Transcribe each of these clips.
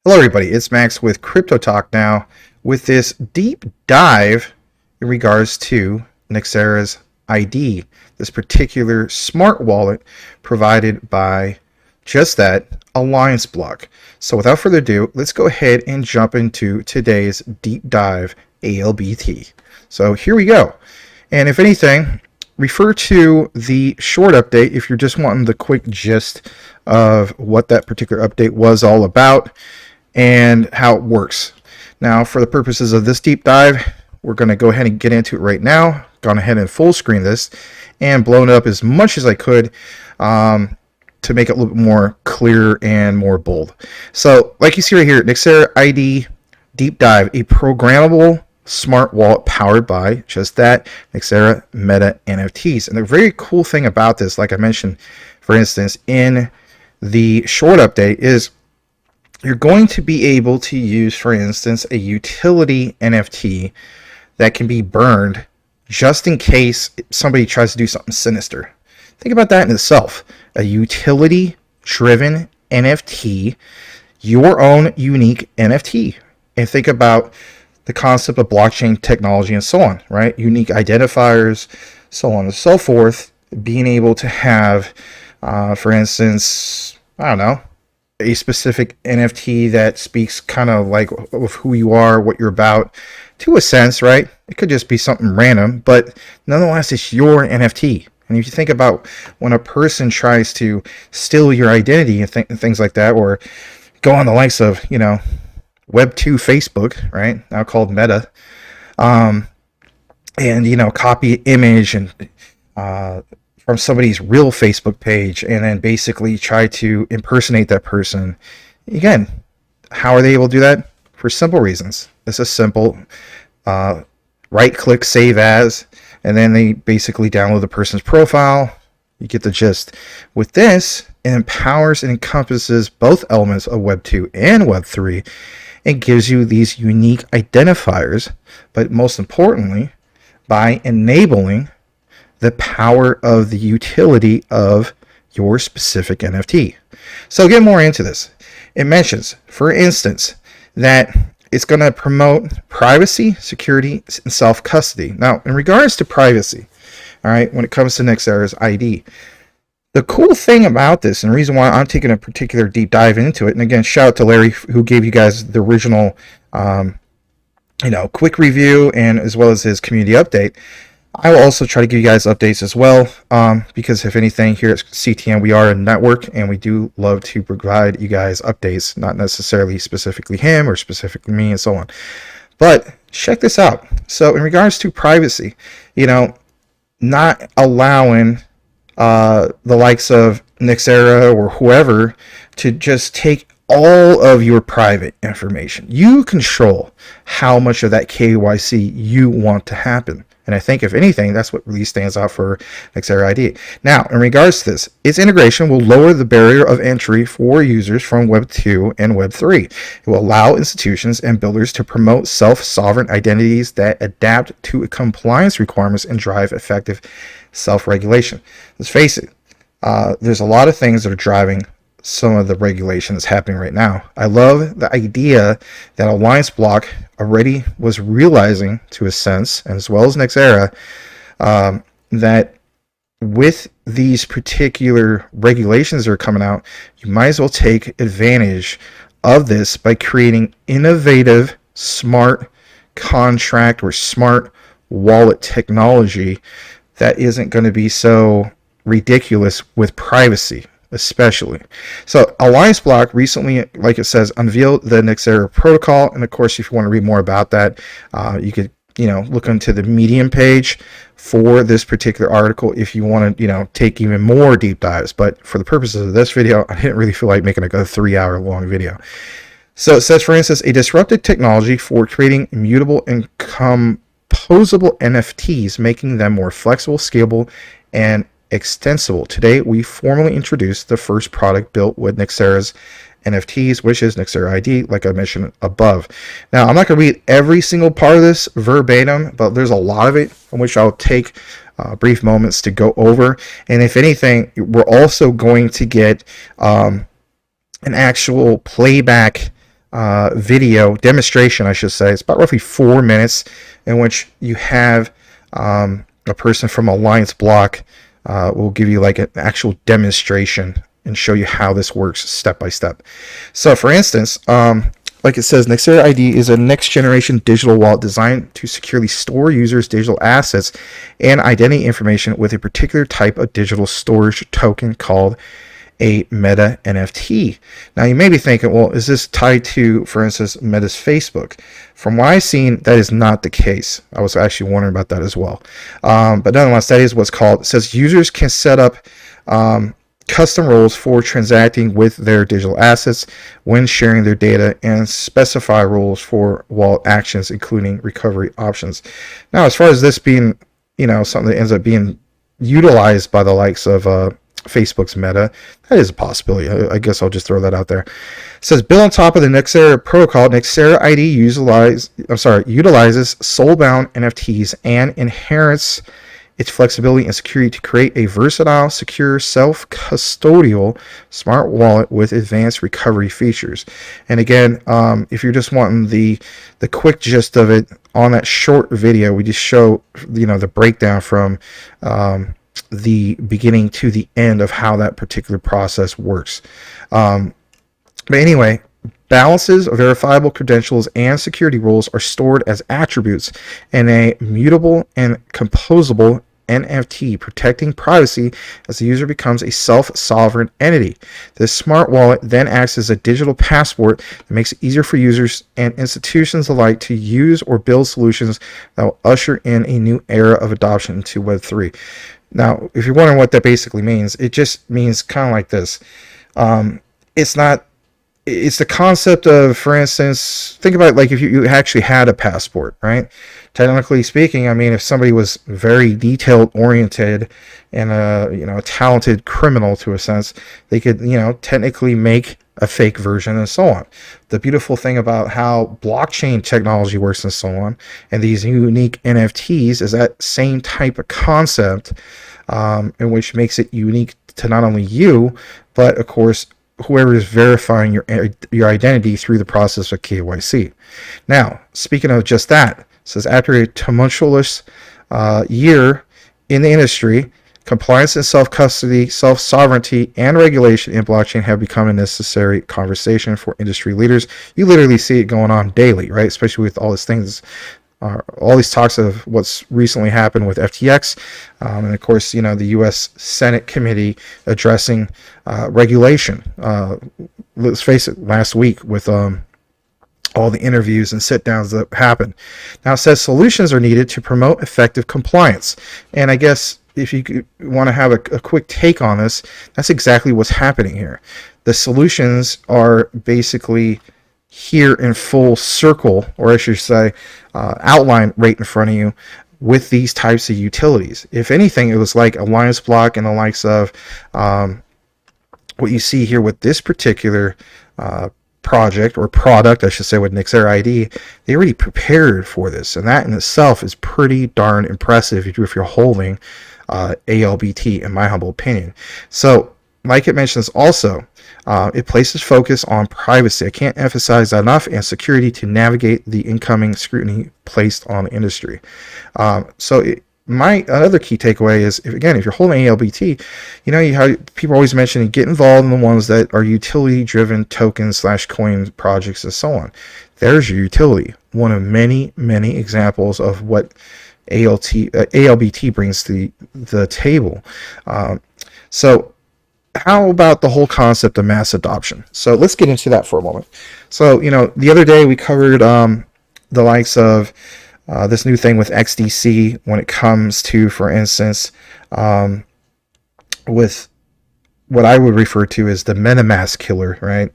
Hello everybody, it's Max with Crypto Talk now with this deep dive in regards to Nexera's ID, this particular smart wallet provided by just that Allianceblock. So without further ado, let's go ahead and jump into today's deep dive ALBT. So here we go. And if anything, refer to the short update if you're just wanting the quick gist of what that particular update was all about and how it works. Now, for the purposes of this deep dive, we're going to go ahead and get into it right now. Gone ahead and full screen this and blown it up as much as I could to make it a little bit more clear and more bold. So, like you see right here, Nexera ID Deep Dive, a programmable smart wallet powered by just that, Nexera Meta NFTs. And the very cool thing about this, like I mentioned, for instance, in the short update is you're going to be able to use, for instance, a utility NFT that can be burned just in case somebody tries to do something sinister. Think about that in itself. A utility-driven NFT, your own unique NFT. And think about the concept of blockchain technology and so on, right? Unique identifiers, so on and so forth. Being able to have, for instance, I don't know, a specific NFT that speaks kind of like of who you are, what you're about, to a sense, right? It could just be something random, but nonetheless, it's your NFT. And if you think about when a person tries to steal your identity and things like that, or go on the likes of, Web 2 Facebook, right? Now called Meta, and, copy an image and from somebody's real Facebook page and then basically try to impersonate that person. Again, how are they able to do that? For simple reasons. It's a simple right-click Save As, and then they basically download the person's profile. You get the gist. With this, it empowers and encompasses both elements of Web 2 and Web 3 and gives you these unique identifiers, but most importantly, by enabling the power of the utility of your specific NFT. So get more into this. It mentions, for instance, that it's going to promote privacy, security, and self-custody. Now, in regards to privacy, all right, when it comes to Nexera's ID, the cool thing about this, and the reason why I'm taking a particular deep dive into it, and again, shout out to Larry who gave you guys the original, quick review and as well as his community update. I will also try to give you guys updates as well, because if anything, here at CTN, we are a network, and we do love to provide you guys updates, not necessarily specifically him or specifically me and so on. But check this out. So in regards to privacy, not allowing the likes of Nexera or whoever to just take all of your private information. You control how much of that KYC you want to happen. And I think, if anything, that's what really stands out for Nexera ID. Now, in regards to this, its integration will lower the barrier of entry for users from Web 2 and Web 3. It will allow institutions and builders to promote self-sovereign identities that adapt to compliance requirements and drive effective self-regulation. Let's face it, there's a lot of things that are driving some of the regulation that's happening right now. I love the idea that Allianceblock already was realizing, to a sense, and as well as Nexera, that with these particular regulations that are coming out, you might as well take advantage of this by creating innovative, smart contract or smart wallet technology that isn't going to be so ridiculous with privacy, especially. So Allianceblock recently, like it says, unveiled the Nexera protocol, and of course, if you want to read more about that, you could look into the Medium page for this particular article if you want to take even more deep dives. But for the purposes of this video, I didn't really feel like making a 3-hour long video. So it says, for instance, a disruptive technology for creating immutable and composable NFTs, making them more flexible, scalable, and extensible. Today, we formally introduced the first product built with Nexera's NFTs, which is Nexera ID, like I mentioned above. Now, I'm not going to read every single part of this verbatim, but there's a lot of it in which I'll take brief moments to go over. And if anything, we're also going to get an actual playback video demonstration, I should say. It's about roughly 4 minutes, in which you have a person from Allianceblock will give you like an actual demonstration and show you how this works step by step. So, for instance, like it says, Nexera ID is a next-generation digital wallet designed to securely store users' digital assets and identity information with a particular type of digital storage token called a Meta NFT. Now, you may be thinking, well, is this tied to, for instance, Meta's Facebook? From what I've seen, that is not the case. I was actually wondering about that as well. But nonetheless, that is what's called. It says users can set up custom rules for transacting with their digital assets when sharing their data, and specify rules for wallet actions, including recovery options. Now, as far as this being, something that ends up being utilized by the likes of Facebook's Meta, that is a possibility. I guess I'll just throw that out there. It says, built on top of the Nexera protocol, Nexera ID utilizes soulbound NFTs and inherits its flexibility and security to create a versatile, secure, self-custodial smart wallet with advanced recovery features. And again, if you're just wanting the quick gist of it, on that short video, we just show the breakdown from the beginning to the end of how that particular process works. But anyway, balances, verifiable credentials, and security rules are stored as attributes in a mutable and composable NFT, protecting privacy as the user becomes a self-sovereign entity. This smart wallet then acts as a digital passport that makes it easier for users and institutions alike to use or build solutions that will usher in a new era of adoption into Web3. Now, if you're wondering what that basically means, it just means kind of like this. It's the concept of, for instance, think about it like if you actually had a passport, right? Technically speaking, I mean, if somebody was very detailed oriented and a talented criminal to a sense, they could, technically make a fake version and so on. The beautiful thing about how blockchain technology works and so on, and these unique NFTs, is that same type of concept, in which makes it unique to not only you, but of course, whoever is verifying your identity through the process of KYC. Now, speaking of just that, it says after a tumultuous year in the industry, compliance and self-custody, self-sovereignty, and regulation in blockchain have become a necessary conversation for industry leaders. You literally see it going on daily, right? Especially with all these things, all these talks of what's recently happened with FTX, and of course, the U.S. Senate committee addressing regulation. Let's face it, last week with all the interviews and sit-downs that happened. Now it says solutions are needed to promote effective compliance, and I guess if you want to have a quick take on this, that's exactly what's happening here. The solutions are basically here in full circle, or I should say outline right in front of you with these types of utilities. If anything, it was like Allianceblock and the likes of what you see here with this particular project, or product I should say, with Nexera ID. They already prepared for this, and that in itself is pretty darn impressive if you're holding ALBT, in my humble opinion. So like it mentions also, it places focus on privacy. I can't emphasize that enough, and security to navigate the incoming scrutiny placed on the industry. My other key takeaway is, if you're holding ALBT, people always mention get involved in the ones that are utility-driven tokens / coin projects and so on. There's your utility. One of many, many examples of what ALBT brings to the table. So how about the whole concept of mass adoption? So let's get into that for a moment. So, the other day we covered the likes of this new thing with XDC when it comes to, for instance, with what I would refer to as the MetaMask killer, right?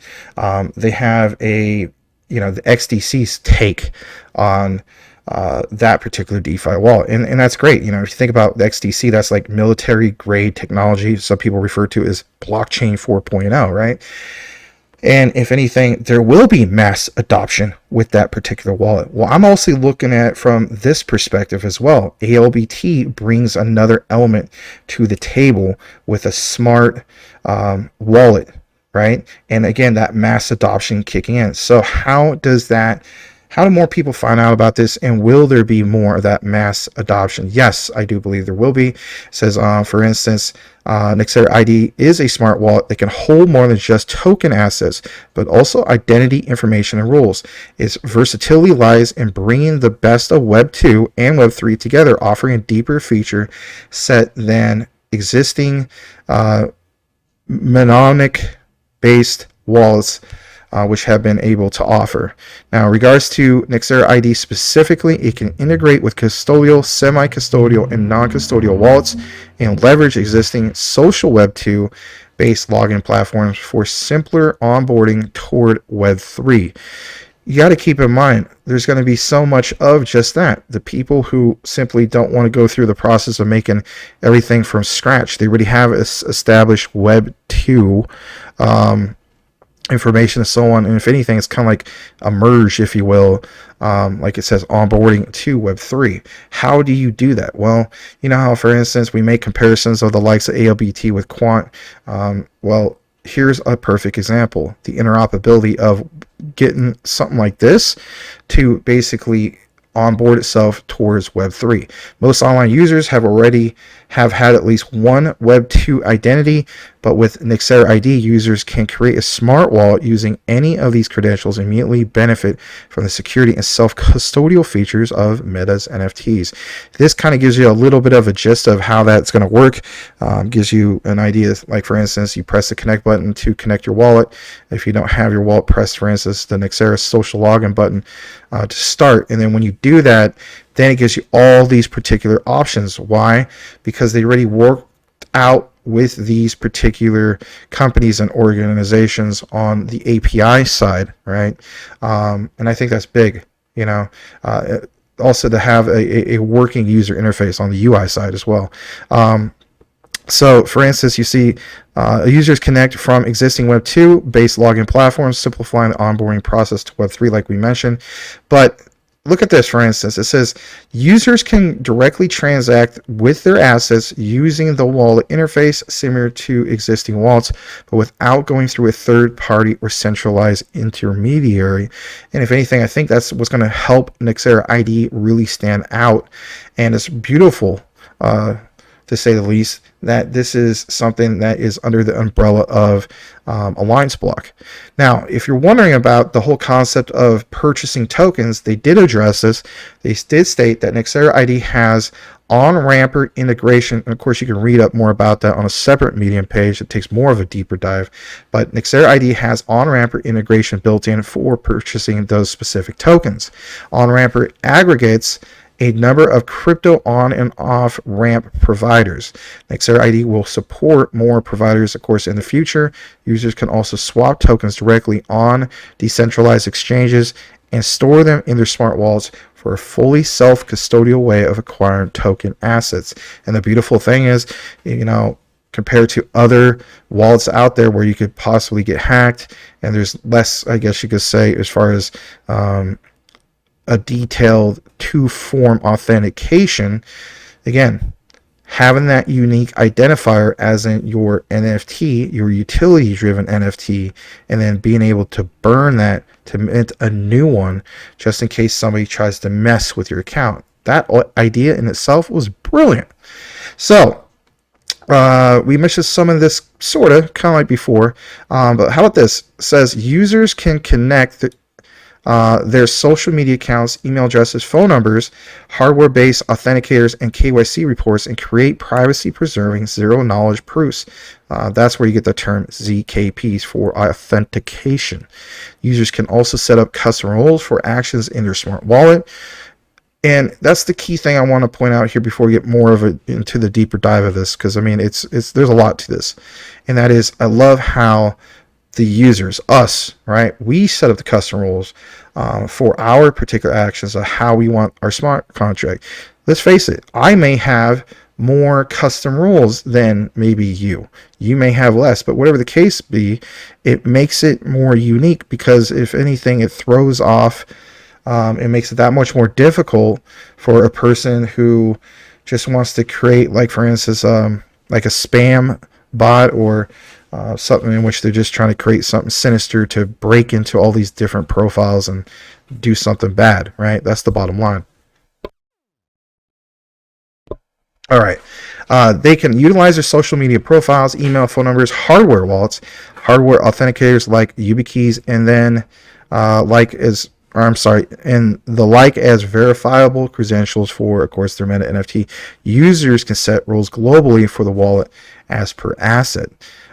They have the XDC's take on that particular DeFi wallet, and that's great. If you think about the XDC, that's like military grade technology. Some people refer to it as blockchain 4.0, right? And if anything, there will be mass adoption with that particular wallet. Well, I'm also looking at it from this perspective as well. ALBT brings another element to the table with a smart wallet right? And again, that mass adoption kicking in. So how do more people find out about this, and will there be more of that mass adoption? Yes, I do believe there will be. It says, for instance, Nexera ID is a smart wallet that can hold more than just token assets, but also identity, information, and rules. Its versatility lies in bringing the best of Web 2 and Web 3 together, offering a deeper feature set than existing mnemonic-based wallets which have been able to offer. Now, in regards to Nexera ID specifically, it can integrate with custodial, semi-custodial, and non-custodial wallets and leverage existing social Web 2 based login platforms for simpler onboarding toward Web 3. You got to keep in mind, there's going to be so much of just that. The people who simply don't want to go through the process of making everything from scratch, they already have established Web 2 information and so on, and if anything, it's kind of like a merge, if you will, like it says, onboarding to Web 3. How do you do that? Well, you know how, for instance, we make comparisons of the likes of ALBT with Quant. Well, here's a perfect example: the interoperability of getting something like this to basically onboard itself towards Web 3. Most online users have had at least one Web 2 identity, but with Nexera ID, users can create a smart wallet using any of these credentials and immediately benefit from the security and self-custodial features of Meta's NFTs. This kind of gives you a little bit of a gist of how that's going to work. Gives you an idea, like for instance, you press the connect button to connect your wallet. If you don't have your wallet pressed, for instance, the Nexera social login button to start, and then when you do that, then it gives you all these particular options. Why? Because they already worked out with these particular companies and organizations on the API side, right? And I think that's big, you know. Also to have a working user interface on the UI side as well. So, for instance, you see users connect from existing Web 2 based login platforms, simplifying the onboarding process to Web 3, like we mentioned. But look at this, for instance. It says users can directly transact with their assets using the wallet interface similar to existing wallets, but without going through a third party or centralized intermediary. And if anything, I think that's what's going to help Nexera ID really stand out. And it's beautiful, to say the least, that this is something that is under the umbrella of Allianceblock. Now, if you're wondering about the whole concept of purchasing tokens, they did address this. They did state that Nexera ID has on-ramper integration. And of course, you can read up more about that on a separate Medium page that takes more of a deeper dive. But Nexera ID has on-ramper integration built in for purchasing those specific tokens. On-ramper aggregates a number of crypto on and off ramp providers. Nexera ID will support more providers, of course, in the future. Users can also swap tokens directly on decentralized exchanges and store them in their smart wallets for a fully self-custodial way of acquiring token assets. And the beautiful thing is, you know, compared to other wallets out there where you could possibly get hacked, and there's less, I guess you could say, as far as a detailed two-form authentication. Again, having that unique identifier as in your NFT, your utility-driven NFT, and then being able to burn that to mint a new one just in case somebody tries to mess with your account. That idea in itself was brilliant. So we mentioned some of this sort of kind of like before, but how about this? It says users can connect their social media accounts, email addresses, phone numbers, hardware-based authenticators, and KYC reports, and create privacy-preserving zero-knowledge proofs. That's where you get the term ZKPs for authentication. Users can also set up custom rules for actions in their smart wallet. And that's the key thing I want to point out here before we get more of it into the deeper dive of this, because I mean, there's a lot to this, and that is, I love how the users, us, right? We set up the custom rules for our particular actions of how we want our smart contract. Let's face it, I may have more custom rules than maybe you. You may have less, but whatever the case be, it makes it more unique because if anything, it throws off, it makes it that much more difficult for a person who just wants to create, like for instance, like a spam bot or something in which they're just trying to create something sinister to break into all these different profiles and do something bad, right? That's the bottom line. All right. They can utilize their social media profiles, email, phone numbers, hardware wallets, hardware authenticators like YubiKeys, and then and the like as verifiable credentials for, of course, their Meta NFT. Users can set rules globally for the wallet as per asset.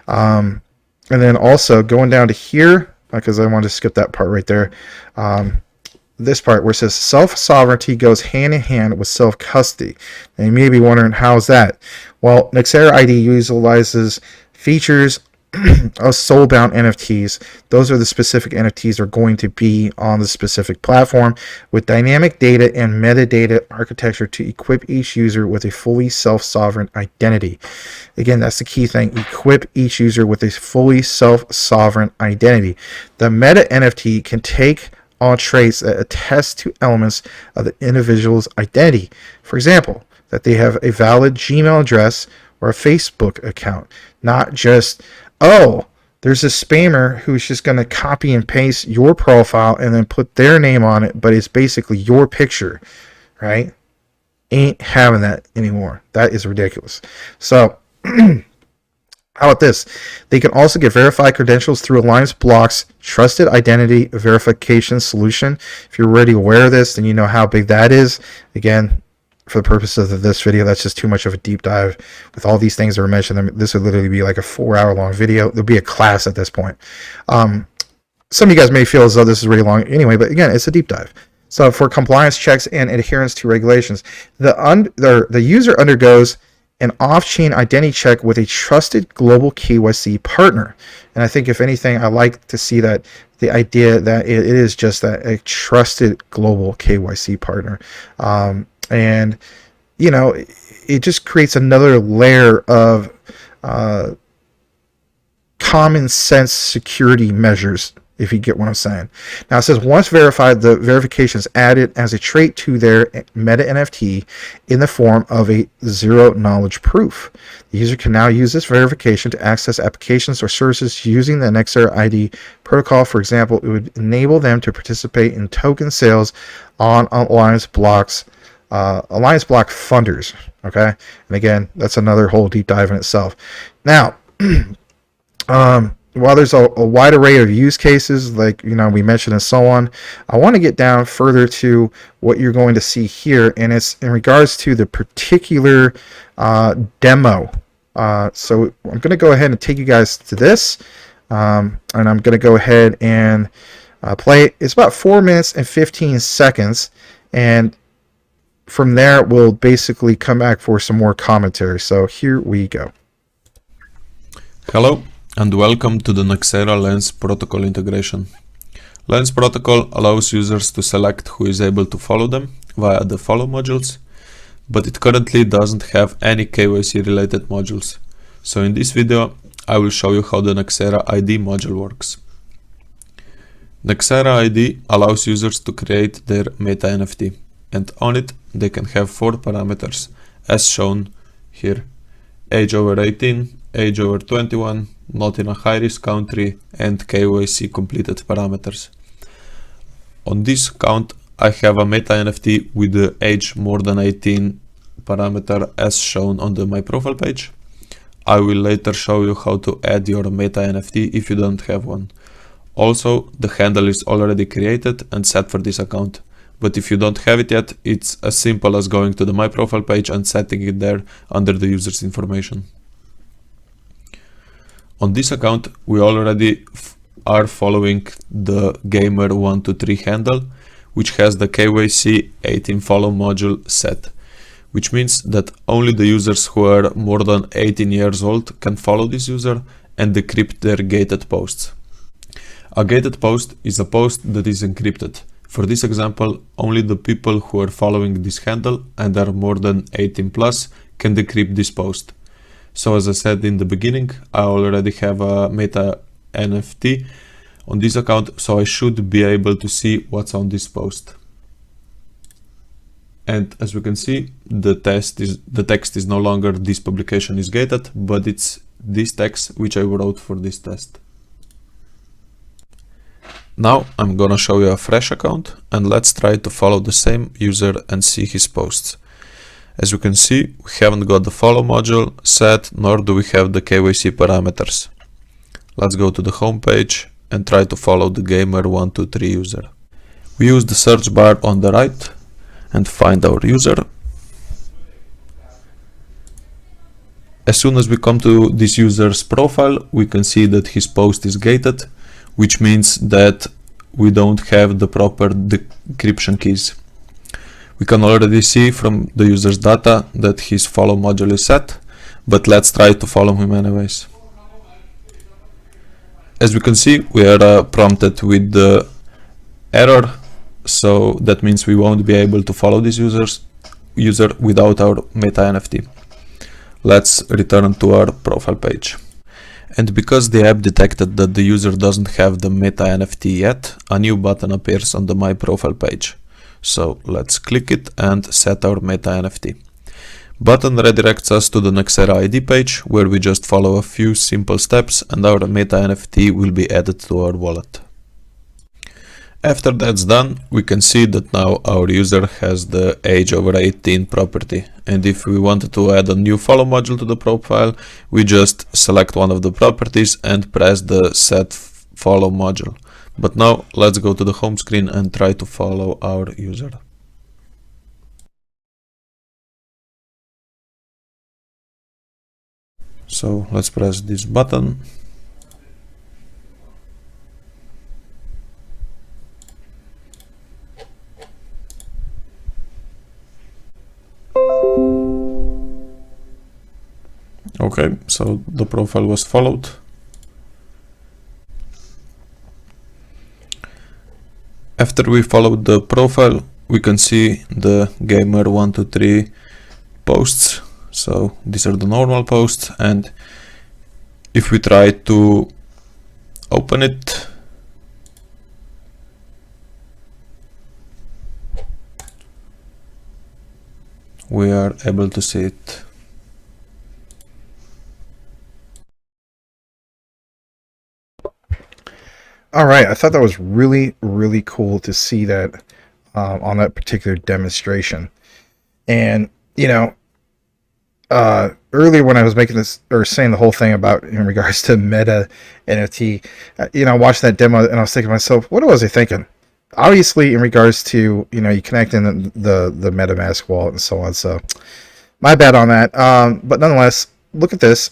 And then also going down to here, because I wanted to skip that part right there. This part where it says self-sovereignty goes hand in hand with self-custody. And you may be wondering, how is that? Well, Nexera ID utilizes features of soul-bound NFTs. Those are the specific NFTs that are going to be on the specific platform with dynamic data and metadata architecture to equip each user with a fully self-sovereign identity. Again, that's the key thing. Equip each user with a fully self-sovereign identity. The meta NFT can take on traits that attest to elements of the individual's identity. For example, that they have a valid Gmail address or a Facebook account, not just, oh, there's a spammer who's just going to copy and paste your profile and then put their name on it, but it's basically your picture, right? Ain't having that anymore. That is ridiculous. So, how about this? They can also get verified credentials through Allianceblock's trusted identity verification solution. If you're already aware of this, then you know how big that is. Again, for the purposes of this video, that's just too much of a deep dive with all these things that were mentioned. I mean, this would literally be like a 4-hour long video. There'll be a class at this point. Some of you guys may feel as though this is really long anyway, but again, it's a deep dive. So for compliance checks and adherence to regulations, the user undergoes an off-chain identity check with a trusted global KYC partner. And I think, if anything, I like to see that the idea that it is just that a trusted global KYC partner. And, you know, it just creates another layer of common sense security measures, if you get what I'm saying. Now it says once verified, the verification is added as a trait to their meta NFT in the form of a zero knowledge proof. The user can now use this verification to access applications or services using the Nexera ID protocol. For example, it would enable them to participate in token sales on Allianceblock funders. Okay, and again, that's another whole deep dive in itself. Now, while there's a wide array of use cases, like, you know, we mentioned and so on, I want to get down further to what you're going to see here, and it's in regards to the particular demo. So I'm going to go ahead and take you guys to this, and I'm going to go ahead and play it. It's about 4 minutes and 15 seconds, and from there we'll basically come back for some more commentary. So here we go. Hello and welcome to the Nexera Lens protocol integration. Lens protocol allows users to select who is able to follow them via the follow modules, but it currently doesn't have any KYC related modules. So in this video I will show you how the Nexera ID module works. Nexera ID allows users to create their meta NFT, and on it they can have 4 parameters as shown here: age over 18, age over 21, not in a high-risk country, and KYC completed parameters. On this account, I have a meta NFT with the age more than 18 parameter as shown on my profile page. I will later show you how to add your meta NFT if you don't have one. Also, the handle is already created and set for this account. But if you don't have it yet, it's as simple as going to my profile page and setting it there under the user's information. On this account, we already are following the gamer123 handle, which has the KYC 18 follow module set, which means that only the users who are more than 18 years old can follow this user and decrypt their gated posts. A gated post is a post that is encrypted. For this example, only the people who are following this handle and are more than 18 plus can decrypt this post. So as I said in the beginning, I already have a meta NFT on this account, so I should be able to see what's on this post. And as we can see, the text is no longer "this publication is gated," but it's this text which I wrote for this test. Now I'm gonna show you a fresh account, and let's try to follow the same user and see his posts. As you can see, we haven't got the follow module set, nor do we have the KYC parameters. Let's go to the home page and try to follow the gamer123 user. We use the search bar on the right and find our user. As soon as we come to this user's profile, we can see that his post is gated, which means that we don't have the proper decryption keys. We can already see from the user's data that his follow module is set, but let's try to follow him anyways. As we can see, we are prompted with the error, so that means we won't be able to follow this user without our meta NFT. Let's return to our profile page. And because the app detected that the user doesn't have the meta NFT yet, a new button appears on the My Profile page. So let's click it and set our meta NFT. Button redirects us to the Nexera ID page, where we just follow a few simple steps and our meta NFT will be added to our wallet. After that's done, we can see that now our user has the age over 18 property, and if we wanted to add a new follow module to the profile, we just select one of the properties and press the set follow module. But now let's go to the home screen and try to follow our user. So let's press this button. Okay, so the profile was followed. After we followed the profile, we can see the gamer123 posts. So these are the normal posts, and if we try to open it, we are able to see it. All right, I thought that was really, really cool to see that on that particular demonstration. And, you know, earlier when I was making this or saying the whole thing about in regards to meta NFT, you know, I watched that demo and I was thinking to myself, what was I thinking? Obviously, in regards to, you know, you connect in the MetaMask wallet and so on. So my bad on that. But nonetheless, look at this.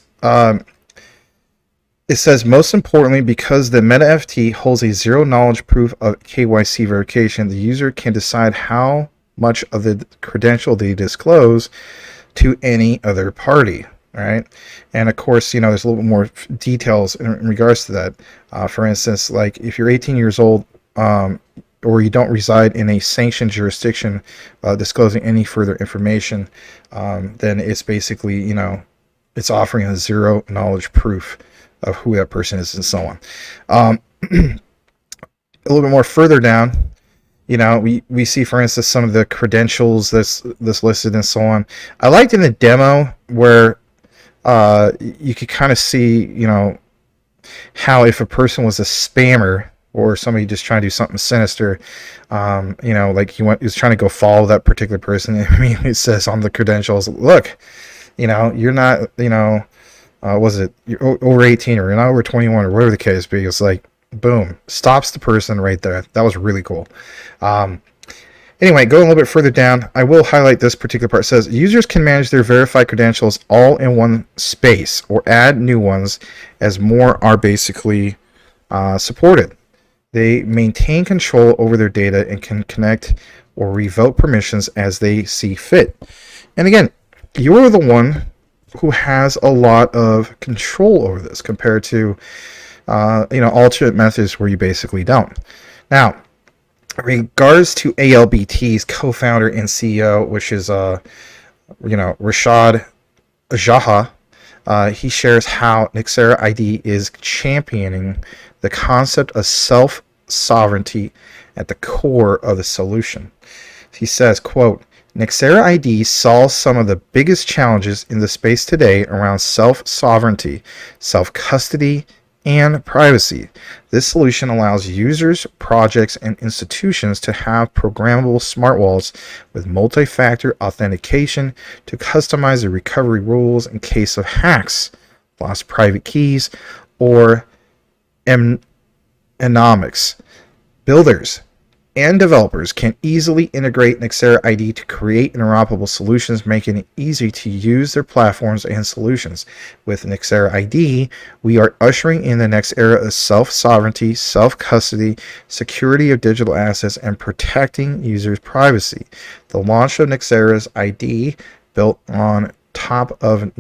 It says, most importantly, because the meta NFT holds a zero knowledge proof of KYC verification, the user can decide how much of the credential they disclose to any other party, right? And of course, you know, there's a little bit more details in regards to that. For instance, like if you're 18 years old or you don't reside in a sanctioned jurisdiction disclosing any further information, then it's basically, you know, it's offering a zero knowledge proof of who that person is and so on. A little bit more further down, you know, we see, for instance, some of the credentials that's listed and so on. I liked in the demo where you could kind of see, you know, how if a person was a spammer or somebody just trying to do something sinister, you know, like he was trying to go follow that particular person. I mean, it says on the credentials, look, you know, you're not, you know, was it you're over 18 or you're not over 21 or whatever the case be. It's like, boom, stops the person right there. That was really cool. Anyway, going a little bit further down, I will highlight this particular part. It says users can manage their verified credentials all in one space or add new ones as more are basically supported. They maintain control over their data and can connect or revoke permissions as they see fit. And again, you're the one who has a lot of control over this compared to you know, alternate methods where you basically don't. Now, in regards to ALBT's co-founder and CEO, which is you know, Rashad Jaha, he shares how Nexera ID is championing the concept of self-sovereignty at the core of the solution. He says, quote, Nexera ID solves some of the biggest challenges in the space today around self-sovereignty, self-custody, and privacy. This solution allows users, projects, and institutions to have programmable smart wallets with multi-factor authentication to customize the recovery rules in case of hacks, lost private keys, or anomics. Builders and developers can easily integrate Nexera ID to create interoperable solutions, making it easy to use their platforms and solutions. With Nexera ID, we are ushering in the next era of self-sovereignty, self-custody, security of digital assets, and protecting users' privacy. The launch of Nexera's ID, built on top of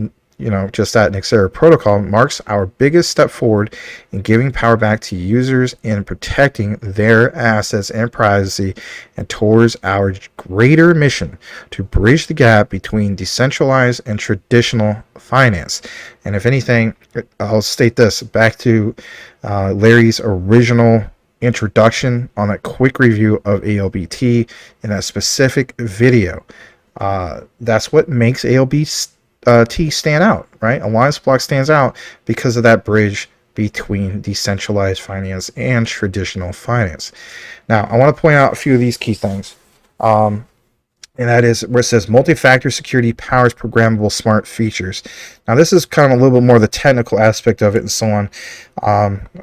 just that Nexera protocol, marks our biggest step forward in giving power back to users and protecting their assets and privacy, and towards our greater mission to bridge the gap between decentralized and traditional finance. And if anything, I'll state this back to Larry's original introduction on that quick review of ALBT in that specific video. That's what makes ALBT stand out, right? Allianceblock stands out because of that bridge between decentralized finance and traditional finance. Now, I want to point out a few of these key things. And that is where it says multi-factor security powers programmable smart features. Now, this is kind of a little bit more the technical aspect of it and so on.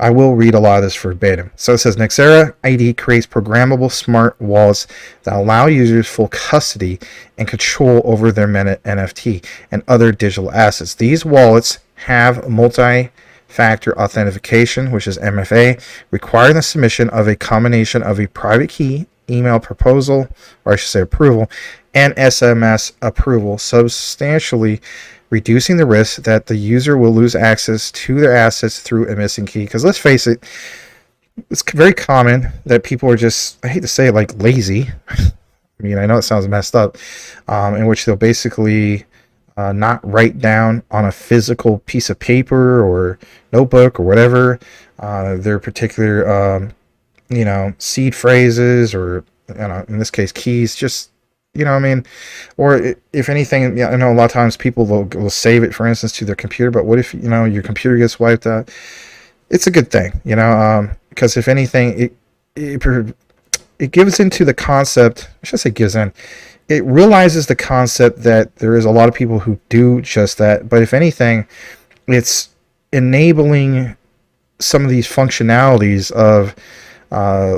I will read a lot of this verbatim. So it says Nexera ID creates programmable smart wallets that allow users full custody and control over their Meta NFT and other digital assets. These wallets have multi-factor authentication, which is MFA, requiring the submission of a combination of a private key, email proposal, or I should say approval, and SMS approval, substantially reducing the risk that the user will lose access to their assets through a missing key. Because let's face it, it's very common that people are just, I hate to say it, like lazy. I mean, I know it sounds messed up, in which they'll basically not write down on a physical piece of paper or notebook or whatever their particular seed phrases, or in this case keys, just or if anything, I know a lot of times people will save it, for instance, to their computer. But what if your computer gets wiped out? It's a good thing, because if anything, it gives into the concept. I should say gives in. It realizes the concept that there is a lot of people who do just that. But if anything, it's enabling some of these functionalities of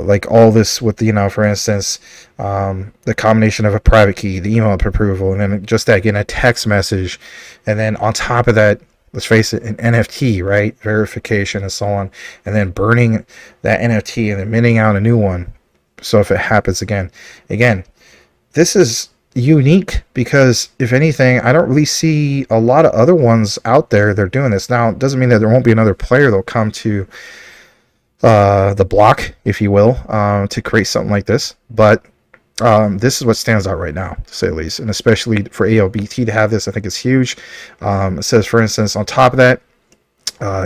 like all this with for instance, the combination of a private key, the email approval, and then just that, getting a text message, and then on top of that, let's face it, an NFT, right, verification and so on, and then burning that NFT and then minting out a new one. So if it happens again, this is unique because if anything, I don't really see a lot of other ones out there that are doing this. Now, it doesn't mean that there won't be another player that'll come to the block, if you will, to create something like this, but this is what stands out right now, to say the least, and especially for ALBT to have this, I think it's huge. It says, for instance, on top of that,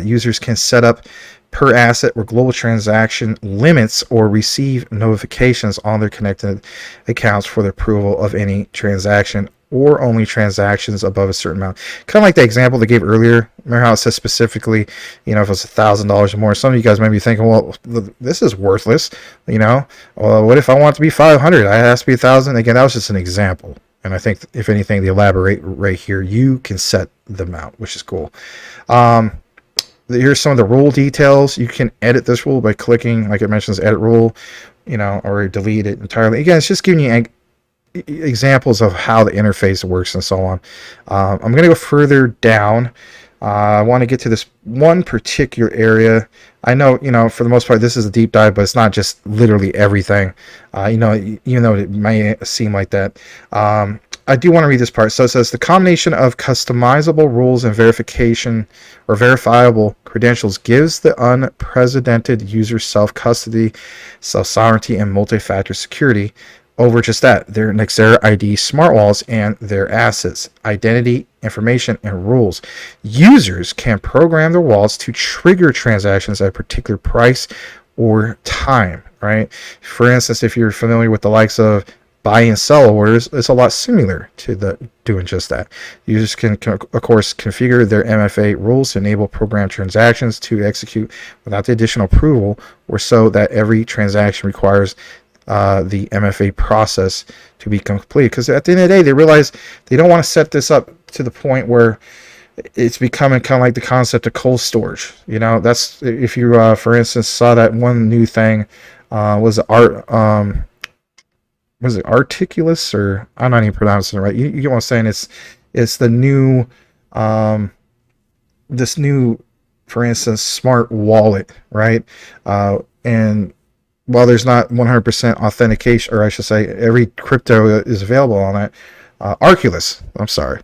users can set up per asset or global transaction limits or receive notifications on their connected accounts for the approval of any transaction, or only transactions above a certain amount. Kind of like the example they gave earlier. Remember how it says specifically, if it's $1,000 or more. Some of you guys may be thinking, well, this is worthless. Well, what if I want it to be 500? I has to be 1,000. Again, that was just an example. And I think, if anything, they elaborate right here. You can set them out, which is cool. Here's some of the rule details. You can edit this rule by clicking, like it mentions, edit rule, or delete it entirely. Again, it's just giving you examples of how the interface works and so on. I'm going to go further down. I want to get to this one particular area. I know, for the most part, this is a deep dive, but it's not just literally everything. Even though it may seem like that. I do want to read this part. So it says the combination of customizable rules and verification or verifiable credentials gives the unprecedented user self-custody, self-sovereignty, and multi-factor security over just that, their Nexera ID smart walls and their assets, identity, information, and rules. Users can program their wallets to trigger transactions at a particular price or time, right? For instance, if you're familiar with the likes of buy and sell orders is a lot similar to the doing just that. Users can, of course, configure their MFA rules to enable program transactions to execute without the additional approval, or so that every transaction requires the MFA process to be completed. Because at the end of the day, they realize they don't want to set this up to the point where it's becoming kind of like the concept of cold storage. You know, that's if you, for instance, saw that one new thing, was it Articulus, or I'm not even pronouncing it right. You get what I'm saying? It's the new, this new, for instance, smart wallet, right? And while there's not 100% authentication, or I should say, every crypto is available on that. Arculus, I'm sorry.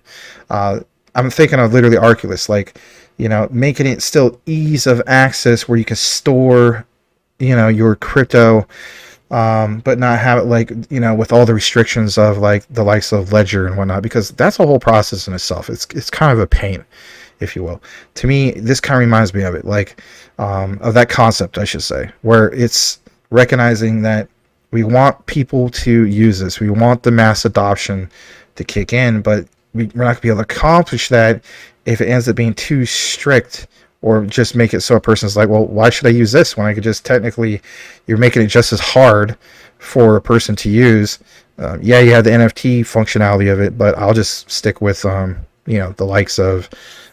I'm thinking of literally Arculus, like, you know, making it still ease of access where you can store, you know, your crypto, but not have it like, you know, with all the restrictions of like the likes of Ledger and whatnot, because that's a whole process in itself. It's kind of a pain, if you will. To me, this kind of reminds me of it, like, of that concept, I should say, where it's recognizing that we want people to use this. We want the mass adoption to kick in, but we're not going to be able to accomplish that if it ends up being too strict, or just make it so a person's like, well, why should I use this when I could just technically, you're making it just as hard for a person to use. Yeah, you have the NFT functionality of it, but I'll just stick with, you know, the likes of,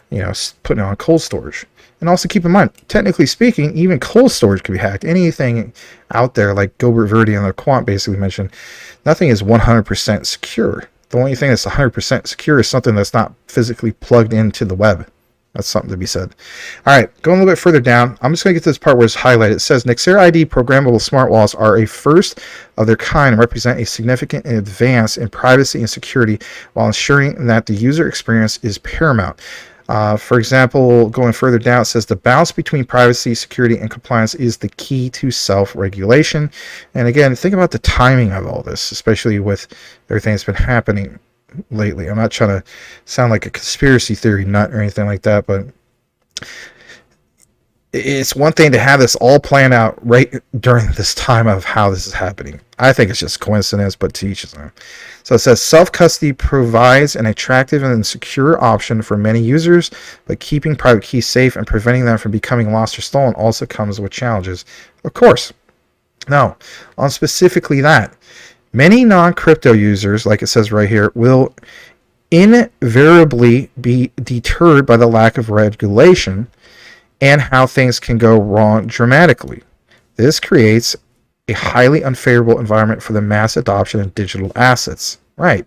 you know, putting it on cold storage. And also keep in mind, technically speaking, even cold storage can be hacked. Anything out there, like Gilbert Verdi and the Quant basically mentioned, nothing is 100% secure. The only thing that's 100% secure is something that's not physically plugged into the web. That's something to be said. All right, going a little bit further down, I'm just going to get to this part where it's highlighted. It says, Nexera ID programmable smart wallets are a first of their kind and represent a significant advance in privacy and security while ensuring that the user experience is paramount. For example, going further down, it says the balance between privacy, security, and compliance is the key to self-regulation. And again, think about the timing of all this, especially with everything that's been happening lately. I'm not trying to sound like a conspiracy theory nut or anything like that, but it's one thing to have this all planned out right during this time of how this is happening. I think it's just coincidence, but to each his own. So it says self-custody provides an attractive and secure option for many users, but keeping private keys safe and preventing them from becoming lost or stolen also comes with challenges. Of course. Now, on specifically that, many non-crypto users, like it says right here, will invariably be deterred by the lack of regulation and how things can go wrong dramatically. This creates a highly unfavorable environment for the mass adoption of digital assets. Right.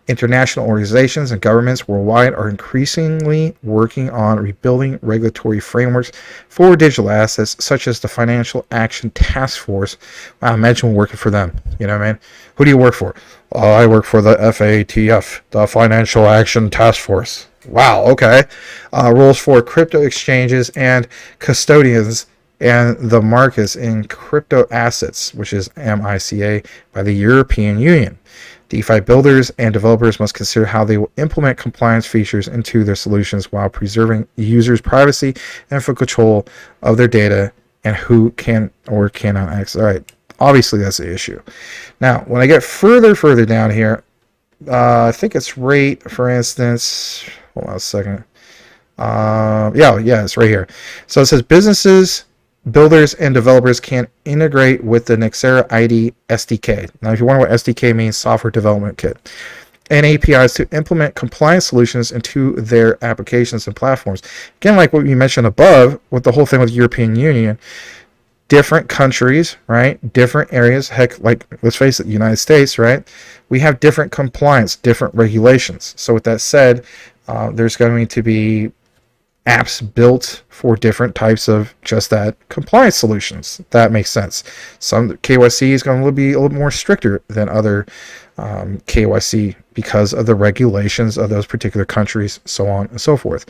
International organizations and governments worldwide are increasingly working on rebuilding regulatory frameworks for digital assets, such as the Financial Action Task Force. Wow, imagine working for them. You know what I mean? Who do you work for? Oh, I work for the FATF, the Financial Action Task Force. Wow, okay. Rules for crypto exchanges and custodians and the markets in crypto assets, which is MiCA, by the European Union. DeFi builders and developers must consider how they will implement compliance features into their solutions while preserving users' privacy and full control of their data and who can or cannot access. All right, obviously that's the issue. Now, when I get further down here, I think it's right, for instance, hold on a second. Yeah, it's right here. So it says businesses, builders, and developers can integrate with the Nexera ID SDK. Now, if you wonder what SDK means, Software Development Kit, and APIs to implement compliance solutions into their applications and platforms. Again, like what we mentioned above with the whole thing with the European Union, different countries, right? Different areas. Heck, like, let's face it, the United States, right? We have different compliance, different regulations. So with that said, there's going to be apps built for different types of just that compliance solutions. That makes sense. Some KYC is going to be a little more stricter than other KYC because of the regulations of those particular countries, so on and so forth.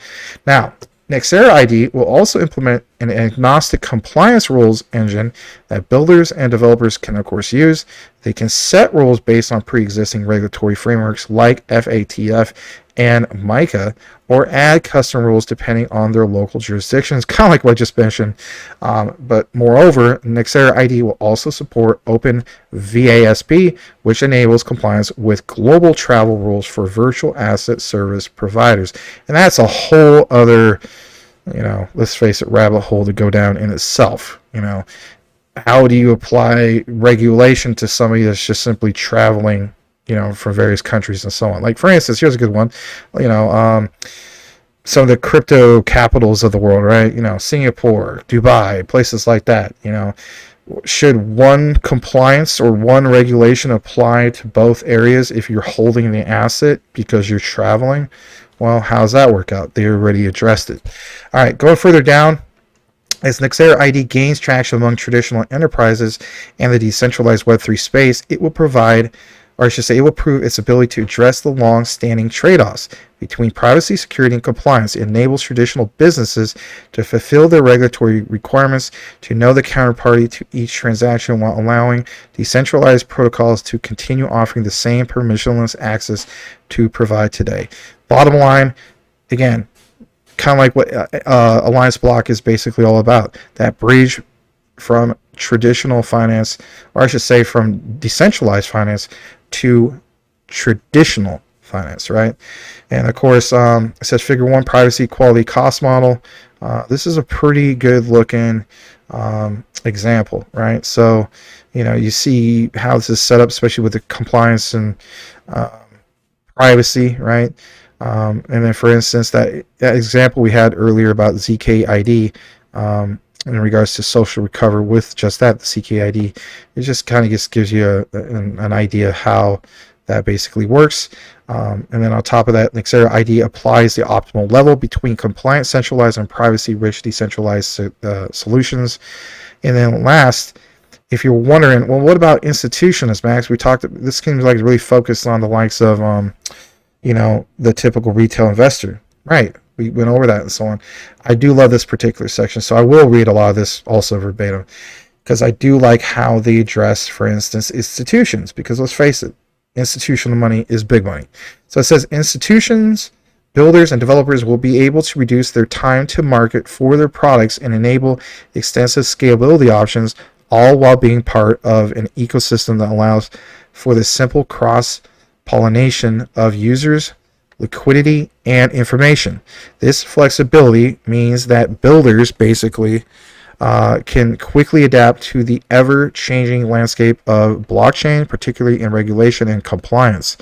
Now, Nexera ID will also implement an agnostic compliance rules engine that builders and developers can, of course, use. They can set rules based on pre-existing regulatory frameworks like FATF and MiCA, or add custom rules depending on their local jurisdictions, kind of like what I just mentioned. But moreover, Nexera ID will also support Open VASP, which enables compliance with global travel rules for virtual asset service providers. And that's a whole other, let's face it, rabbit hole to go down in itself. How do you apply regulation to somebody that's just simply traveling, from various countries and so on? Like, for instance, here's a good one. Some of the crypto capitals of the world, right? Singapore, Dubai, places like that. Should one compliance or one regulation apply to both areas if you're holding the asset because you're traveling? Well, how's that work out? They already addressed it. All right, going further down, as Nexera ID gains traction among traditional enterprises and the decentralized Web3 space, it will provide, or I should say, it will prove its ability to address the long-standing trade-offs between privacy, security, and compliance. It enables traditional businesses to fulfill their regulatory requirements, to know the counterparty to each transaction, while allowing decentralized protocols to continue offering the same permissionless access to provide today. Bottom line, again, kind of like what Allianceblock is basically all about, that bridge from traditional finance, or I should say from decentralized finance to traditional finance, right? And of course, it says figure 1, privacy, quality, cost model. This is a pretty good looking example, right? So, you see how this is set up, especially with the compliance and privacy, right? And then, for instance, that example we had earlier about ZKID, in regards to social recovery with just that, the CKID, it just kind of just gives you an idea how that basically works. And then on top of that, Nexera ID applies the optimal level between compliant, centralized, and privacy-rich decentralized solutions. And then last, if you're wondering, well, what about institutions, Max? This seems like it's really focused on the likes of, the typical retail investor. Right. We went over that and so on. I do love this particular section, so I will read a lot of this also verbatim, because I do like how they address, for instance, institutions, because let's face it, institutional money is big money. So it says institutions, builders, and developers will be able to reduce their time to market for their products and enable extensive scalability options, all while being part of an ecosystem that allows for the simple cross-pollination of users, liquidity, and information. This flexibility means that builders basically can quickly adapt to the ever-changing landscape of blockchain, particularly in regulation and compliance.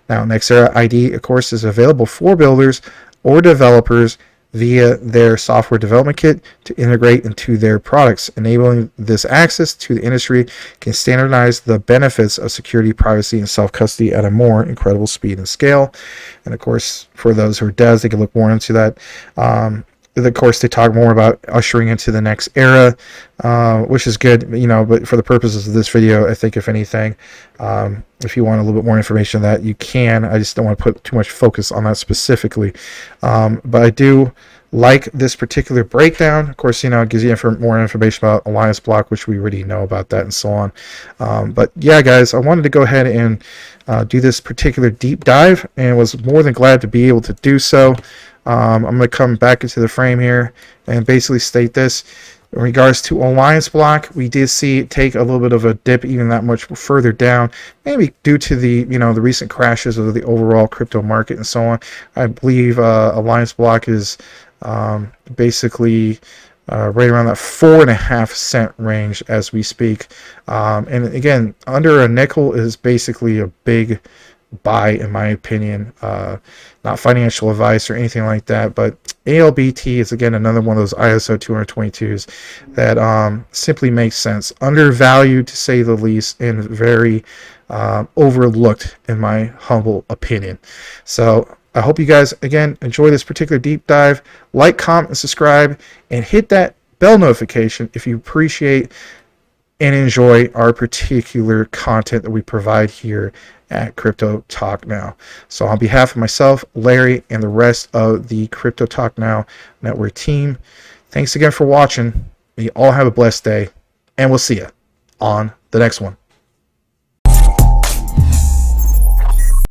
Now, Nexera ID, of course, is available for builders or developers via their software development kit to integrate into their products. Enabling this access to the industry can standardize the benefits of security, privacy, and self-custody at a more incredible speed and scale. And of course, for those who are devs, they can look more into that. Of course, they talk more about ushering into the next era, which is good, but for the purposes of this video, I think if anything, if you want a little bit more information on that, you can. I just don't want to put too much focus on that specifically. But I do like this particular breakdown. Of course, it gives you more information about Allianceblock, which we already know about that and so on. But yeah, guys, I wanted to go ahead and do this particular deep dive, and was more than glad to be able to do so. I'm going to come back into the frame here and basically state this. In regards to Allianceblock, we did see it take a little bit of a dip, even that much further down, maybe due to the the recent crashes of the overall crypto market and so on. I believe Allianceblock is basically right around that 4.5 cent range as we speak. And again, under a nickel is basically a big buy, in my opinion. Not financial advice or anything like that, but ALBT is again another one of those ISO 222s that simply makes sense. Undervalued, to say the least, and very overlooked, in my humble opinion. So I hope you guys again enjoy this particular deep dive. Like, comment, and subscribe, and hit that bell notification if you appreciate and enjoy our particular content that we provide here at Crypto Talk Now. So on behalf of myself, Larry, and the rest of the Crypto Talk Now network team, Thanks again for watching. You all have a blessed day, and we'll see you on the next one.